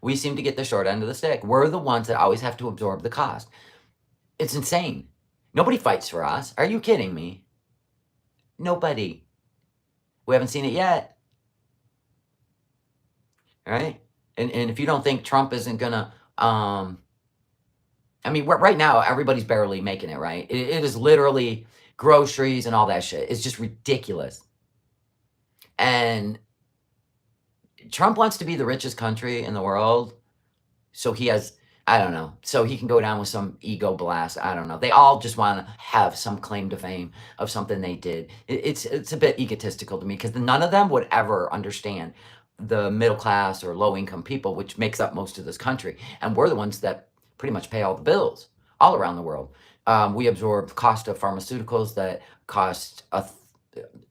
We seem to get the short end of the stick. We're the ones that always have to absorb the cost. It's insane. Nobody fights for us. Are you kidding me? Nobody. We haven't seen it yet. All right? And if you don't think Trump isn't going to, I mean, right now, everybody's barely making it, right? It is literally groceries and all that shit. It's just ridiculous. And Trump wants to be the richest country in the world. So he has, I don't know, so he can go down with some ego blast. I don't know. They all just want to have some claim to fame of something they did. It's a bit egotistical to me because none of them would ever understand the middle class or low income people, which makes up most of this country. And we're the ones that pretty much pay all the bills all around the world. We absorb the cost of pharmaceuticals that cost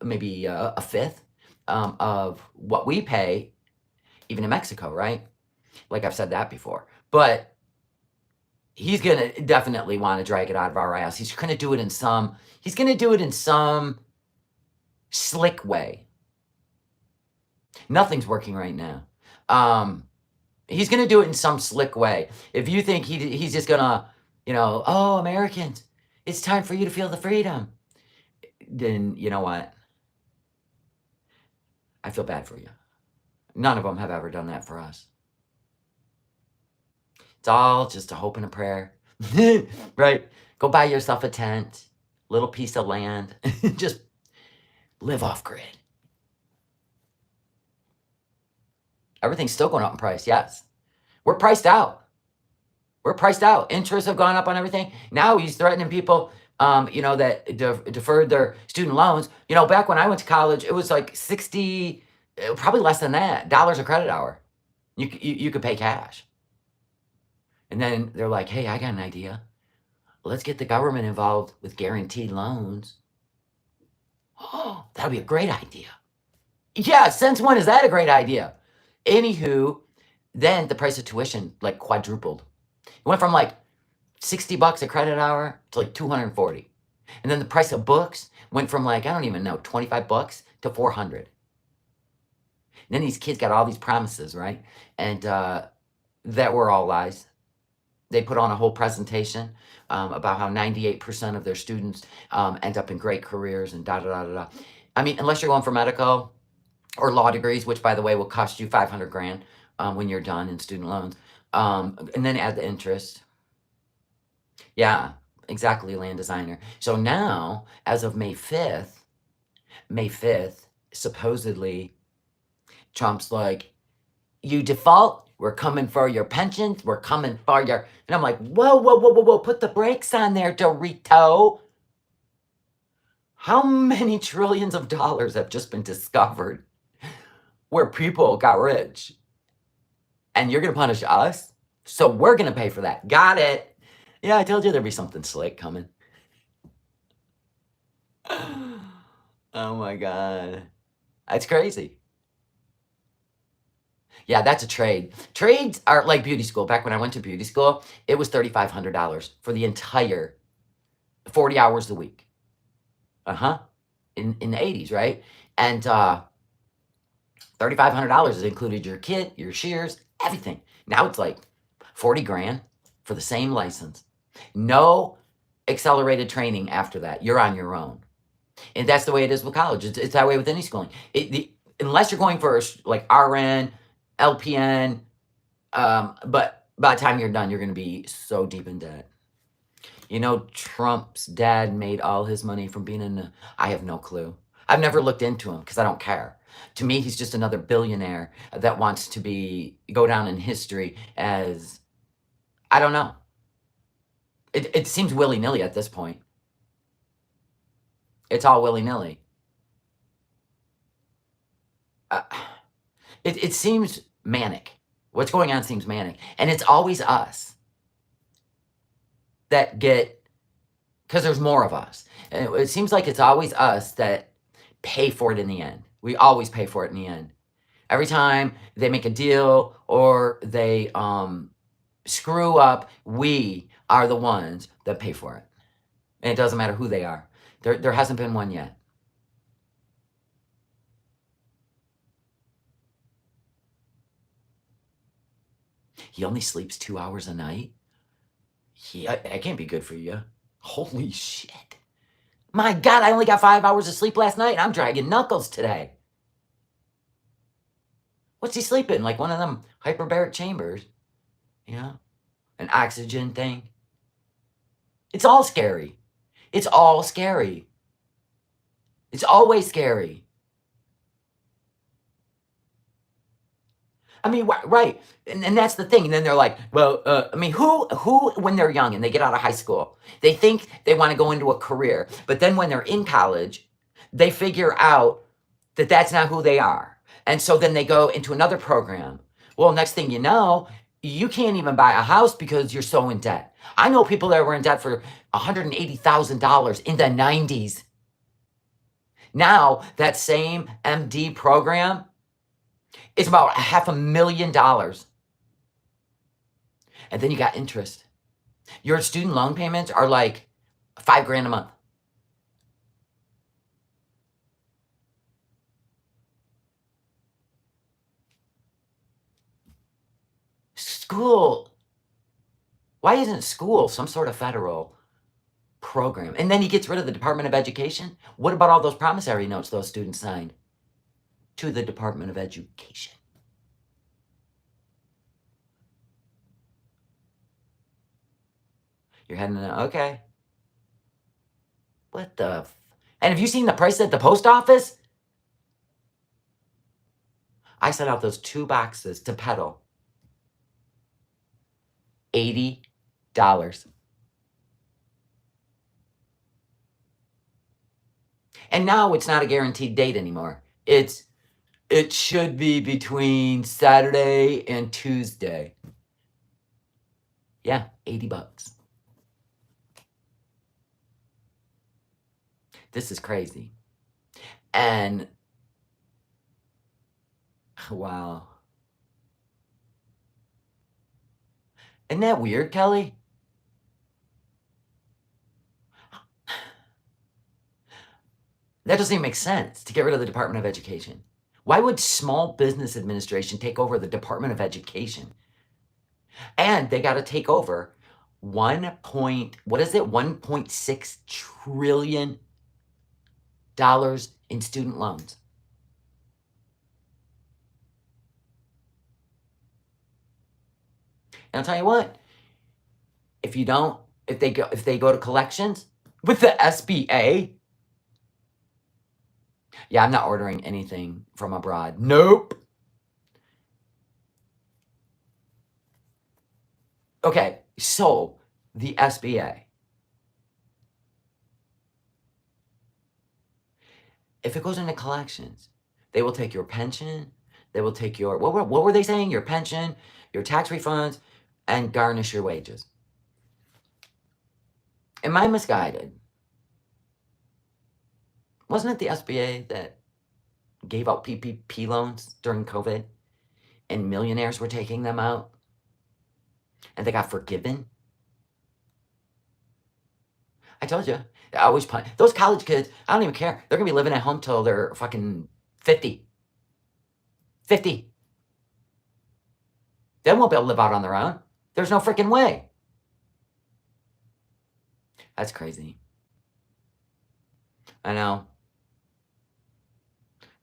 maybe a fifth of what we pay, even in Mexico, right? Like I've said that before. But he's going to definitely want to drag it out of our ass. He's going to do it in some slick way. Nothing's working right now. He's going to do it in some slick way. If you think he's just going to, oh, Americans, it's time for you to feel the freedom, then you know what? I feel bad for you. None of them have ever done that for us. It's all just a hope and a prayer, right? Go buy yourself a tent, little piece of land, just live off grid. Everything's still going up in price, yes. We're priced out. We're priced out. Interests have gone up on everything. Now he's threatening people, that deferred their student loans. Back when I went to college, it was like 60, probably less than that, dollars a credit hour. You could pay cash. And then they're like, hey, I got an idea. Let's get the government involved with guaranteed loans. Oh, that would be a great idea. Yeah, since when is that a great idea? Anywho, then the price of tuition like quadrupled. It went from like $60 a credit hour to like $240. And then the price of books went from like, I don't even know, $25 to $400. And then these kids got all these promises, right? And that were all lies. They put on a whole presentation about how 98% of their students end up in great careers and da-da-da-da-da. I mean, unless you're going for medical or law degrees, which, by the way, will cost you $500,000 when you're done in student loans. And then add the interest. Yeah, exactly, land designer. So now, as of May 5th, supposedly, Trump's like, you default, we're coming for your pensions, we're coming for your... And I'm like, whoa, put the brakes on there, Dorito. How many trillions of dollars have just been discovered where people got rich? And you're going to punish us? So we're going to pay for that. Got it. Yeah, I told you there'd be something slick coming. Oh my God. That's crazy. Yeah, that's a trade. Trades are like beauty school. Back when I went to beauty school, it was $3,500 for the entire 40 hours a week. In the 80s, right? And $3,500 has included your kit, your shears, everything. Now it's like 40 grand for the same license. No accelerated training after that. You're on your own. And that's the way it is with college. It's that way with any schooling. Unless you're going for like RN, LPN, but by the time you're done, you're going to be so deep in debt. Trump's dad made all his money from being in I have no clue. I've never looked into him because I don't care. To me, he's just another billionaire that wants to go down in history as, I don't know. It seems willy-nilly at this point. It's all willy-nilly. It seems manic. What's going on seems manic. And it's always us that because there's more of us. And it seems like it's always us that pay for it in the end. We always pay for it in the end. Every time they make a deal or they screw up, we are the ones that pay for it. And it doesn't matter who they are. There hasn't been one yet. He only sleeps 2 hours a night? Yeah, that can't be good for you. Holy shit. My God, I only got 5 hours of sleep last night. I'm dragging knuckles today. What's he sleeping? Like one of them hyperbaric chambers, you know? An oxygen thing. It's all scary. It's all scary. It's always scary. I mean, right. And that's the thing. And then they're like, well, I mean, who, when they're young and they get out of high school, they think they want to go into a career. But then when they're in college, they figure out that that's not who they are. And so then they go into another program. Well, next thing you know, you can't even buy a house because you're so in debt. I know people that were in debt for $180,000 in the 90s. Now, that same MD program is about $500,000. And then you got interest. Your student loan payments are like $5,000 a month. School. Why isn't school some sort of federal program? And then he gets rid of the Department of Education. What about all those promissory notes those students signed to the Department of Education? You're heading to, okay. What the? And have you seen the price at the post office? I sent out those 2 boxes to pedal. $80. And now it's not a guaranteed date anymore. It should be between Saturday and Tuesday. Yeah, $80. This is crazy. And wow. Isn't that weird, Kelly? That doesn't even make sense to get rid of the Department of Education. Why would Small Business Administration take over the Department of Education? And they got to take over $1.6 trillion in student loans. And I'll tell you what, if they go to collections with the SBA, yeah, I'm not ordering anything from abroad. Nope. Okay, so the SBA, if it goes into collections, they will take your pension, they will take your, what were they saying? Your pension, your tax refunds, and garnish your wages. Am I misguided? Wasn't it the SBA that gave out PPP loans during COVID and millionaires were taking them out and they got forgiven? I told you, I always punish those college kids. I don't even care. They're gonna be living at home till they're fucking 50. 50. They won't be able to live out on their own. There's no freaking way. That's crazy. I know.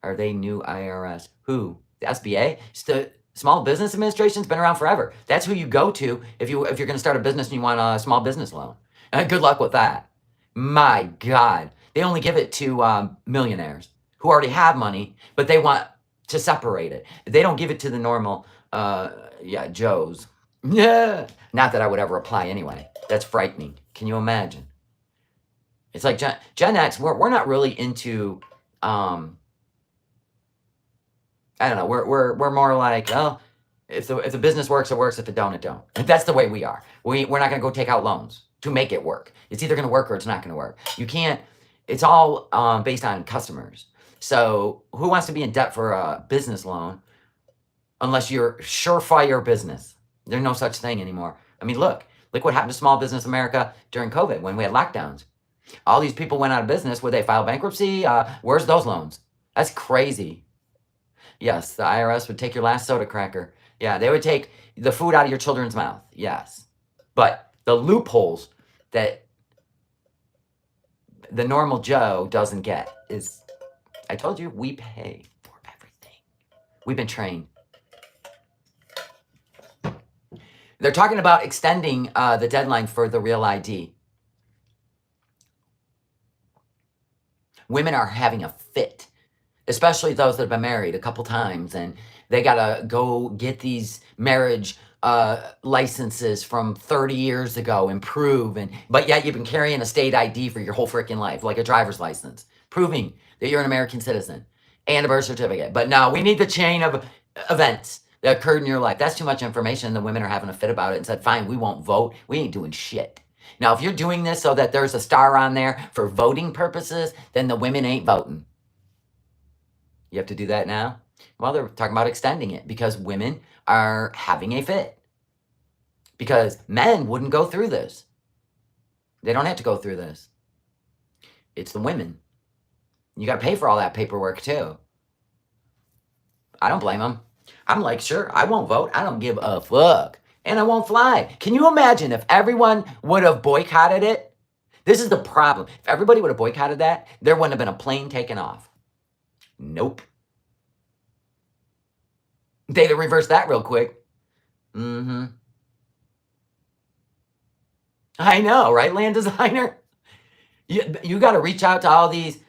Are they new IRS? Who? The SBA? The Small Business Administration's been around forever. That's who you go to if you're going to start a business and you want a small business loan. Good luck with that. My God, they only give it to millionaires who already have money, but they want to separate it. They don't give it to the normal, Joes. Yeah, not that I would ever apply anyway. That's frightening. Can you imagine? It's like Gen X. We're not really into. I don't know. We're more like, oh, if the business works, it works. If it don't, it don't. And that's the way we are. We're not going to go take out loans to make it work. It's either going to work or it's not going to work. You can't. It's all based on customers. So who wants to be in debt for a business loan unless you're surefire business? There's no such thing anymore. I mean, look what happened to small business America during COVID when we had lockdowns. All these people went out of business. Would they file bankruptcy? Where's those loans? That's crazy. Yes, the IRS would take your last soda cracker. Yeah, they would take the food out of your children's mouth. Yes. But the loopholes that the normal Joe doesn't get is, I told you, we pay for everything. We've been trained. They're talking about extending the deadline for the real ID. Women are having a fit, especially those that have been married a couple times, and they gotta go get these marriage licenses from 30 years ago and prove, but yet you've been carrying a state ID for your whole freaking life, like a driver's license, proving that you're an American citizen and a birth certificate. But no, we need the chain of events that occurred in your life. That's too much information. The women are having a fit about it and said, fine, we won't vote. We ain't doing shit. Now, if you're doing this so that there's a star on there for voting purposes, then the women ain't voting. You have to do that now? Well, they're talking about extending it because women are having a fit. Because men wouldn't go through this. They don't have to go through this. It's the women. You got to pay for all that paperwork too. I don't blame them. I'm like, sure, I won't vote. I don't give a fuck. And I won't fly. Can you imagine if everyone would have boycotted it? This is the problem. If everybody would have boycotted that, there wouldn't have been a plane taken off. Nope. They'd reverse that real quick. Mm-hmm. I know, right, land designer? You got to reach out to all these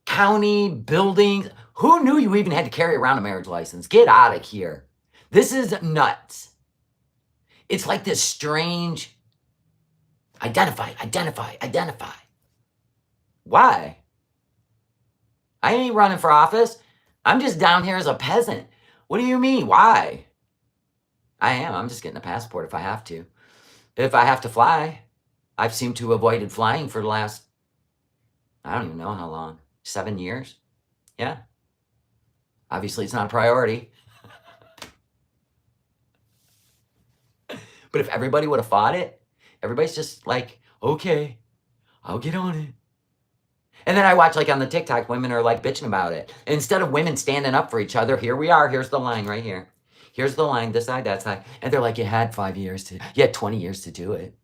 county buildings. Who knew you even had to carry around a marriage license? Get out of here. This is nuts. It's like this strange identify. Why? I ain't running for office. I'm just down here as a peasant. What do you mean? Why? I am. I'm just getting a passport if I have to. If I have to fly, I've seemed to have avoided flying for the last, I don't even know how long, 7 years. Yeah. Obviously, it's not a priority. But if everybody would have fought it, everybody's just like, okay, I'll get on it. And then I watch, like, on the TikTok, women are, like, bitching about it. And instead of women standing up for each other, here we are. Here's the line right here. Here's the line, this side, that side. And they're like, you had 20 years to do it.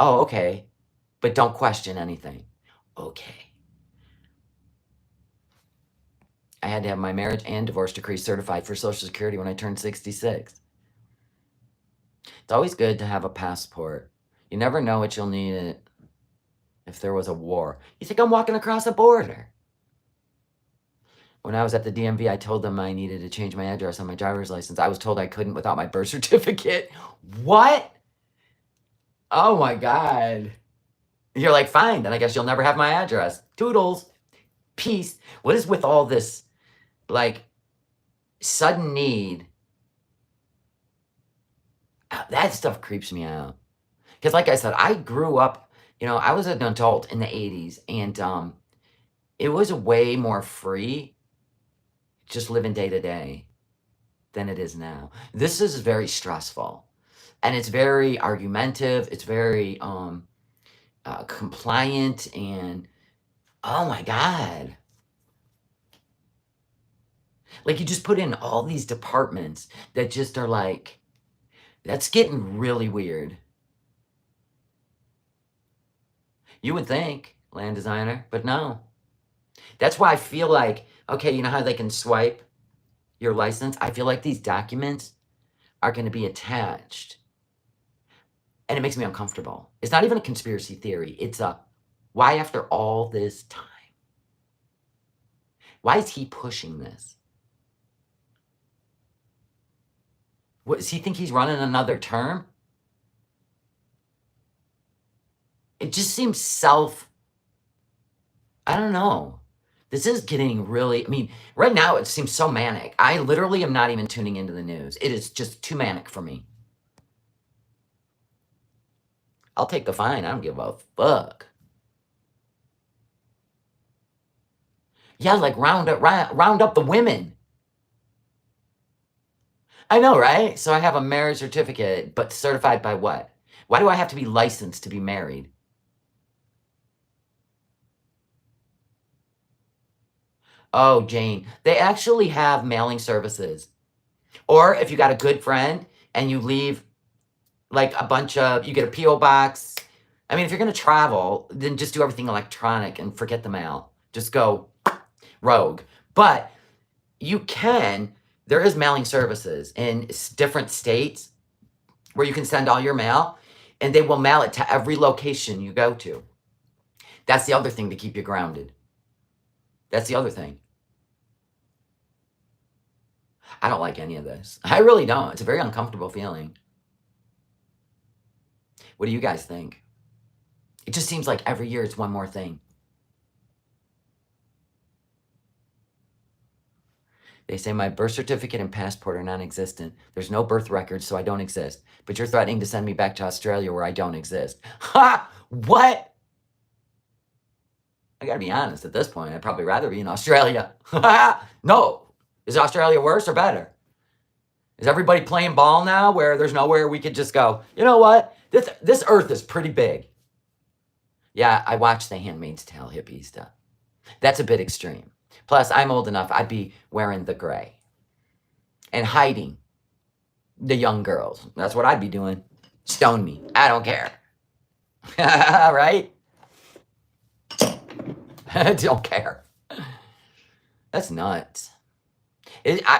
Oh, okay. But don't question anything. Okay. I had to have my marriage and divorce decree certified for Social Security when I turned 66. It's always good to have a passport. You never know what you'll need it if there was a war. You think I'm walking across a border? When I was at the DMV, I told them I needed to change my address on my driver's license. I was told I couldn't without my birth certificate. What? Oh my God. You're like, fine, then I guess you'll never have my address. Toodles. Peace. What is with all this, like, sudden need? That stuff creeps me out. Because like I said, I grew up, I was an adult in the 80s, and it was way more free just living day to day than it is now. This is very stressful, and it's very argumentative. It's very compliant, and oh my God. Like, you just put in all these departments that just are like, that's getting really weird. You would think, land designer, but no. That's why I feel like, okay, you know how they can swipe your license? I feel like these documents are going to be attached. And it makes me uncomfortable. It's not even a conspiracy theory. It's a, why after all this time? Why is he pushing this? What, does he think he's running another term? It just seems I don't know. This is getting really, right now it seems so manic. I literally am not even tuning into the news. It is just too manic for me. I'll take the fine. I don't give a fuck. Yeah, like round up the women. I know, right? So I have a marriage certificate, but certified by what? Why do I have to be licensed to be married? Oh, Jane, they actually have mailing services. Or if you got a good friend and you leave like a bunch of, you get a P.O. box. I mean, if you're going to travel, then just do everything electronic and forget the mail. Just go rogue. But you can, there is mailing services in different states where you can send all your mail and they will mail it to every location you go to. That's the other thing to keep you grounded. That's the other thing. I don't like any of this. I really don't. It's a very uncomfortable feeling. What do you guys think? It just seems like every year it's one more thing. They say my birth certificate and passport are non-existent. There's no birth record, so I don't exist. But you're threatening to send me back to Australia where I don't exist. Ha! What? I gotta be honest, at this point, I'd probably rather be in Australia. No. Is Australia worse or better? Is everybody playing ball now where there's nowhere we could just go, you know what? This earth is pretty big. Yeah, I watched The Handmaid's Tale hippie stuff. That's a bit extreme. Plus, I'm old enough, I'd be wearing the gray and hiding the young girls. That's what I'd be doing. Stone me. I don't care. Right? I don't care. That's nuts.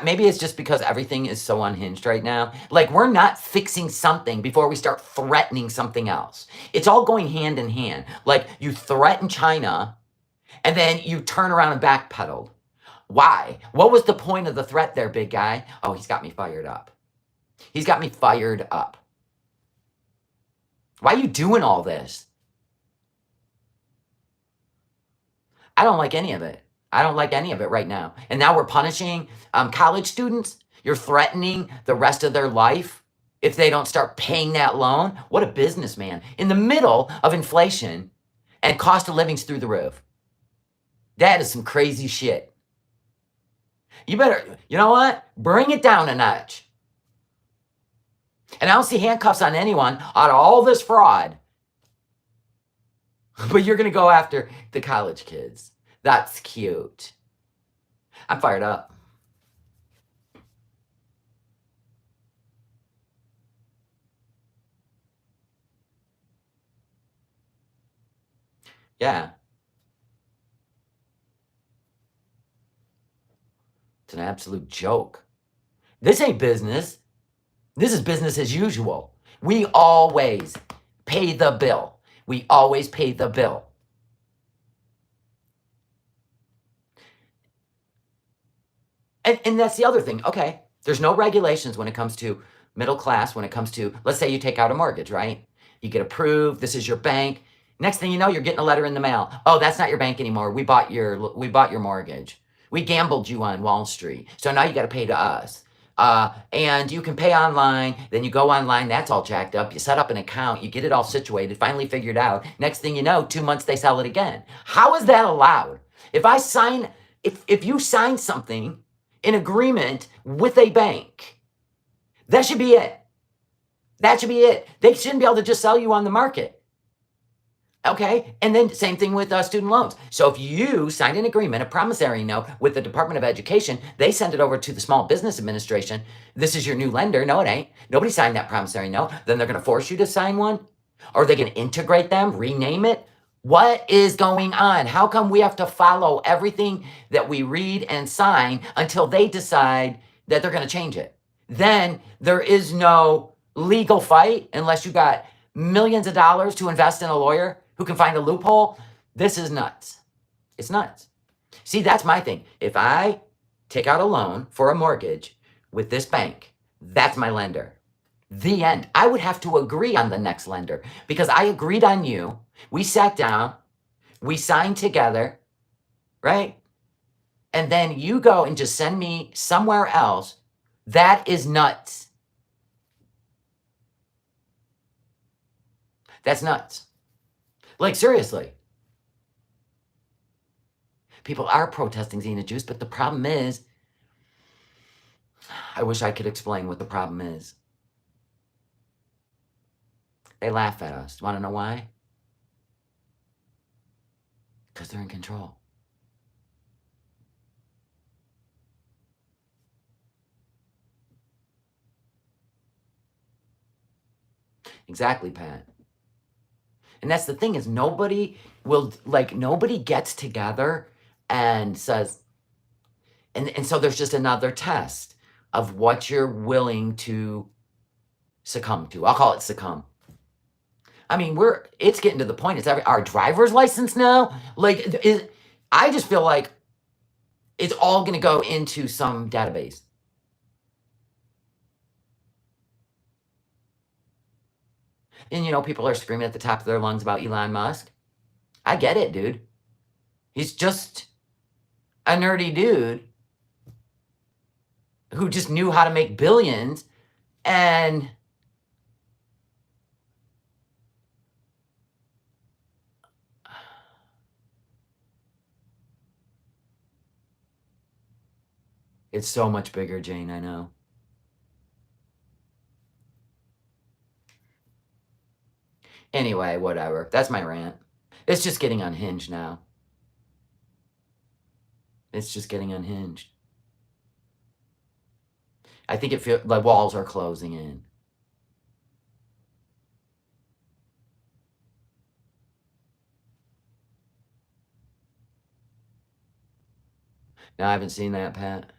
Maybe it's just because everything is so unhinged right now. Like, we're not fixing something before we start threatening something else. It's all going hand in hand. Like, you threaten China, and then you turn around and backpedal. Why? What was the point of the threat there, big guy? Oh, he's got me fired up. He's got me fired up. Why are you doing all this? I don't like any of it. I don't like any of it right now. And now we're punishing college students. You're threatening the rest of their life if they don't start paying that loan. What a businessman. In the middle of inflation and cost of living's through the roof. That is some crazy shit. You better, you know what? Bring it down a notch. And I don't see handcuffs on anyone out of all this fraud. But you're going to go after the college kids. That's cute. I'm fired up. Yeah. It's an absolute joke. This ain't business. This is business as usual. We always pay the bill. We always pay the bill. And that's the other thing. Okay, there's no regulations when it comes to middle class, when it comes to, let's say you take out a mortgage, right? You get approved, this is your bank. Next thing you know, you're getting a letter in the mail. Oh, that's not your bank anymore. We bought your mortgage. We gambled you on Wall Street. So now you got to pay to us. And you can pay online, then you go online, that's all jacked up. You set up an account, you get it all situated, finally figured out. Next thing you know, 2 months they sell it again. How is that allowed? If you sign something in agreement with a bank, that should be it. That should be it. They shouldn't be able to just sell you on the market. Okay, and then same thing with student loans. So if you signed an agreement, a promissory note with the Department of Education, they send it over to the Small Business Administration. This is your new lender. No, it ain't. Nobody signed that promissory note. Then they're going to force you to sign one? Or are they going to integrate them, rename it? What is going on? How come we have to follow everything that we read and sign until they decide that they're going to change it? Then there is no legal fight unless you got millions of dollars to invest in a lawyer who can find a loophole. This is nuts. It's nuts. See, that's my thing. If I take out a loan for a mortgage with this bank, that's my lender. The end. I would have to agree on the next lender because I agreed on you. We sat down, we signed together, right? And then you go and just send me somewhere else. That is nuts. That's nuts. Like, seriously. People are protesting Xena Juice, but the problem is, I wish I could explain what the problem is. They laugh at us. Want to know why? Because they're in control. Exactly, Pat. And that's the thing is nobody gets together and says, and so there's just another test of what you're willing to succumb to. I'll call it succumb. I mean, it's getting to the point. It's our driver's license now. I just feel like it's all going to go into some database. And people are screaming at the top of their lungs about Elon Musk. I get it, dude. He's just a nerdy dude who just knew how to make billions, and it's so much bigger, Jane, I know. Anyway, whatever. That's my rant. It's just getting unhinged now. It's just getting unhinged. I think it feels like walls are closing in. No, I haven't seen that, Pat.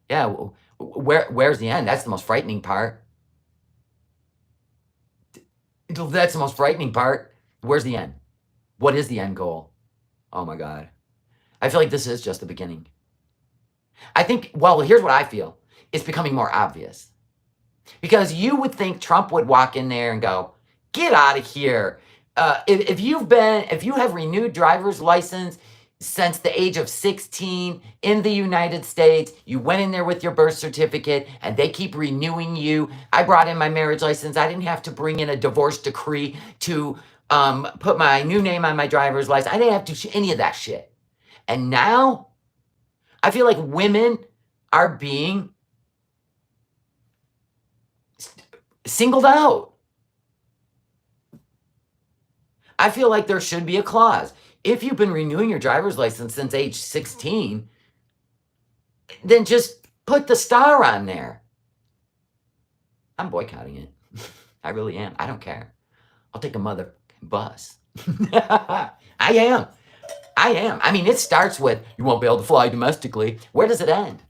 Yeah, where's the end? That's the most frightening part. That's the most frightening part. Where's the end? What is the end goal? Oh my God. I feel like this is just the beginning. I think, well, here's what I feel. It's becoming more obvious. Because you would think Trump would walk in there and go, get out of here. If you have renewed driver's license since the age of 16 in the United States, you went in there with your birth certificate and they keep renewing you. I brought in my marriage license. I didn't have to bring in a divorce decree to put my new name on my driver's license. I didn't have to do any of that shit. And now I feel like women are being singled out. I feel like there should be a clause. If you've been renewing your driver's license since age 16, then just put the star on there. I'm boycotting it. I really am. I don't care. I'll take a mother bus. I am. I mean, it starts with, you won't be able to fly domestically. Where does it end?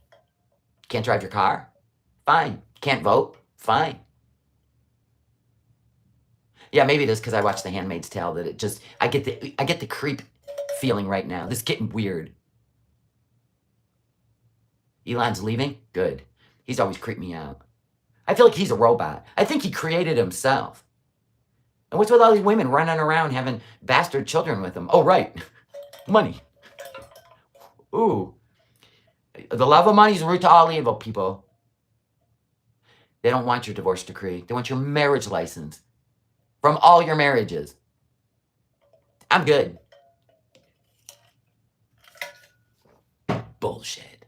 Can't drive your car? Fine. Can't vote? Fine. Yeah, maybe it is because I watched The Handmaid's Tale that it just, I get the creep feeling right now. This is getting weird. Elon's leaving? Good. He's always creeped me out. I feel like he's a robot. I think he created himself. And what's with all these women running around having bastard children with him? Oh, right. Money. Ooh. The love of money is the root to all evil, people. They don't want your divorce decree. They want your marriage license from all your marriages. I'm good. Bullshit.